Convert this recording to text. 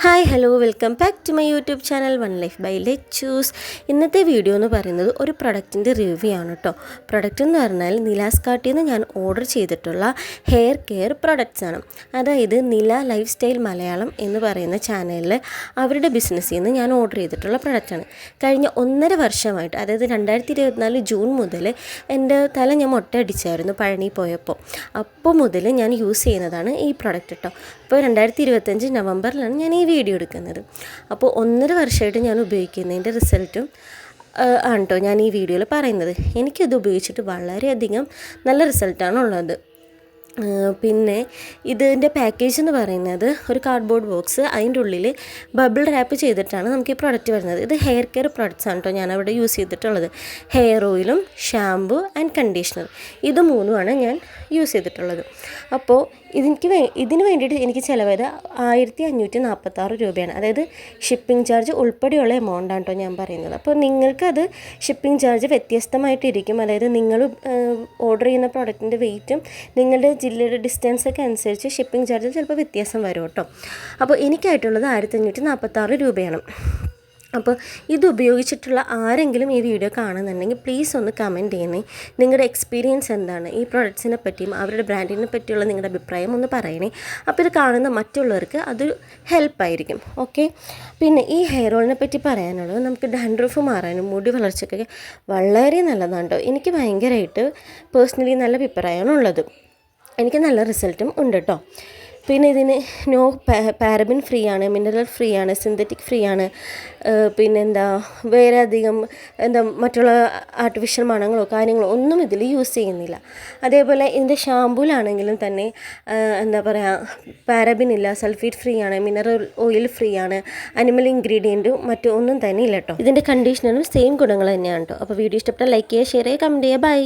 Hi hello welcome back to my YouTube channel one life by Lechus. ഇന്നത്തെ video എന്ന് പറയുന്നത് ഒരു പ്രൊഡക്റ്റിൻ്റെ റിവ്യൂ ആണ് കേട്ടോ. പ്രൊഡക്റ്റ് എന്ന് പറഞ്ഞാൽ നിലാസ് കാർട്ടിൽ നിന്ന് ഞാൻ ഓർഡർ ചെയ്തിട്ടുള്ള ഹെയർ കെയർ പ്രൊഡക്ട്സ് ആണ്. അതായത് നില ലൈഫ് സ്റ്റൈൽ മലയാളം എന്ന് പറയുന്ന ചാനലിൽ അവരുടെ ബിസിനസ്സിൽ നിന്ന് ഞാൻ ഓർഡർ ചെയ്തിട്ടുള്ള പ്രൊഡക്റ്റാണ്. കഴിഞ്ഞ 1.5 വർഷമായിട്ട്, അതായത് 2024 ജൂൺ മുതൽ എൻ്റെ തല ഞാൻ മൊട്ടയടിച്ചായിരുന്നു പഴനി പോയപ്പോൾ. അപ്പോൾ മുതൽ ഞാൻ യൂസ് ചെയ്യുന്നതാണ് ഈ പ്രൊഡക്റ്റ് കേട്ടോ. ഇപ്പോൾ 2025 നവംബറിലാണ് ഞാൻ ഈ വീഡിയോ എടുക്കുന്നത്. അപ്പോൾ 1.5 വർഷമായിട്ട് ഞാൻ ഉപയോഗിക്കുന്നതിൻ്റെ റിസൾട്ടും ആണ് കേട്ടോ ഞാൻ ഈ വീഡിയോയിൽ പറയുന്നത്. എനിക്കിത് ഉപയോഗിച്ചിട്ട് വളരെയധികം നല്ല റിസൾട്ടാണ് ഉള്ളത്. പിന്നെ ഇതിൻ്റെ പാക്കേജ് എന്ന് പറയുന്നത് ഒരു കാർഡ്ബോർഡ് ബോക്സ്, അതിൻ്റെ ഉള്ളിൽ ബബിൾ റാപ്പ് ചെയ്തിട്ടാണ് നമുക്ക് ഈ പ്രൊഡക്റ്റ് വരുന്നത്. ഇത് ഹെയർ കെയർ പ്രൊഡക്ട്സ് ആണ് കേട്ടോ ഞാനവിടെ യൂസ് ചെയ്തിട്ടുള്ളത്. ഹെയർ ഓയിലും ഷാമ്പു ആൻഡ് കണ്ടീഷണർ, ഇത് മൂന്നുമാണ് ഞാൻ യൂസ് ചെയ്തിട്ടുള്ളത്. അപ്പോൾ ഇതിന് വേണ്ടിയിട്ട് എനിക്ക് ചിലവായത് 1546 രൂപയാണ്. അതായത് ഷിപ്പിംഗ് ചാർജ് ഉൾപ്പെടെയുള്ള എമൗണ്ടാണ് കേട്ടോ ഞാൻ പറയുന്നത്. അപ്പോൾ നിങ്ങൾക്കത് ഷിപ്പിംഗ് ചാർജ് വ്യത്യസ്തമായിട്ടിരിക്കും. അതായത് നിങ്ങൾ ഓർഡർ ചെയ്യുന്ന പ്രോഡക്റ്റിൻ്റെ വെയിറ്റും നിങ്ങളുടെ ജില്ലയുടെ ഡിസ്റ്റൻസൊക്കെ അനുസരിച്ച് ഷിപ്പിംഗ് ചാർജ് ചിലപ്പോൾ വ്യത്യാസം വരും കേട്ടോ. അപ്പോൾ എനിക്കായിട്ടുള്ളത് 1546 രൂപയാണ്. അപ്പോൾ ഇത് ഉപയോഗിച്ചിട്ടുള്ള ആരെങ്കിലും ഈ വീഡിയോ കാണുന്നുണ്ടെങ്കിൽ പ്ലീസ് ഒന്ന് കമൻറ്റ് ചെയ്യണേ. നിങ്ങളുടെ എക്സ്പീരിയൻസ് എന്താണ്, ഈ പ്രൊഡക്ട്സിനെ പറ്റിയും അവരുടെ ബ്രാൻഡിനെ പറ്റിയുള്ള നിങ്ങളുടെ അഭിപ്രായം ഒന്ന് പറയണേ. അപ്പോൾ ഇത് കാണുന്ന മറ്റുള്ളവർക്ക് അതൊരു ഹെൽപ്പായിരിക്കും. ഓക്കെ. പിന്നെ ഈ ഹെയർ ഓയിലിനെ പറ്റി പറയാനുള്ളത്, നമുക്ക് ഡാൻഡ്രഫ് മാറാനും മുടി വളർച്ചയ്ക്കൊക്കെ വളരെ നല്ലതാണ് കേട്ടോ. എനിക്ക് ഭയങ്കരമായിട്ട് പേഴ്സണലി നല്ല അഭിപ്രായമാണ് ഉള്ളത്. എനിക്ക് നല്ല റിസൾട്ടും ഉണ്ട് കേട്ടോ. പിന്നെ ഇതിന് നോ പാരബിൻ ഫ്രീ ആണ്, മിനറൽ ഫ്രീ ആണ്, സിന്തറ്റിക് ഫ്രീ ആണ്. പിന്നെന്താ വേറെ അധികം മറ്റുള്ള ആർട്ടിഫിഷ്യൽ മണങ്ങളോ കാര്യങ്ങളോ ഒന്നും ഇതിൽ യൂസ് ചെയ്യുന്നില്ല. അതേപോലെ ഇതിൻ്റെ ഷാമ്പൂലാണെങ്കിലും തന്നെ എന്താ പറയുക, പാരബിൻ ഇല്ല, സൾഫേറ്റ് ഫ്രീ ആണ്, മിനറൽ ഓയിൽ ഫ്രീ ആണ്, അനിമൽ ഇൻഗ്രീഡിയൻറ്റും മറ്റൊന്നും തന്നെ ഇല്ല കേട്ടോ. ഇതിൻ്റെ കണ്ടീഷണറും സെയിം ഗുണങ്ങൾ തന്നെയാണ് കേട്ടോ. അപ്പോൾ വീഡിയോ ഇഷ്ടപ്പെട്ടാൽ ലൈക്ക് ചെയ്യുക, ഷെയർ ചെയ്യുക, കമൻറ്റ് ചെയ്യുക. ബൈ.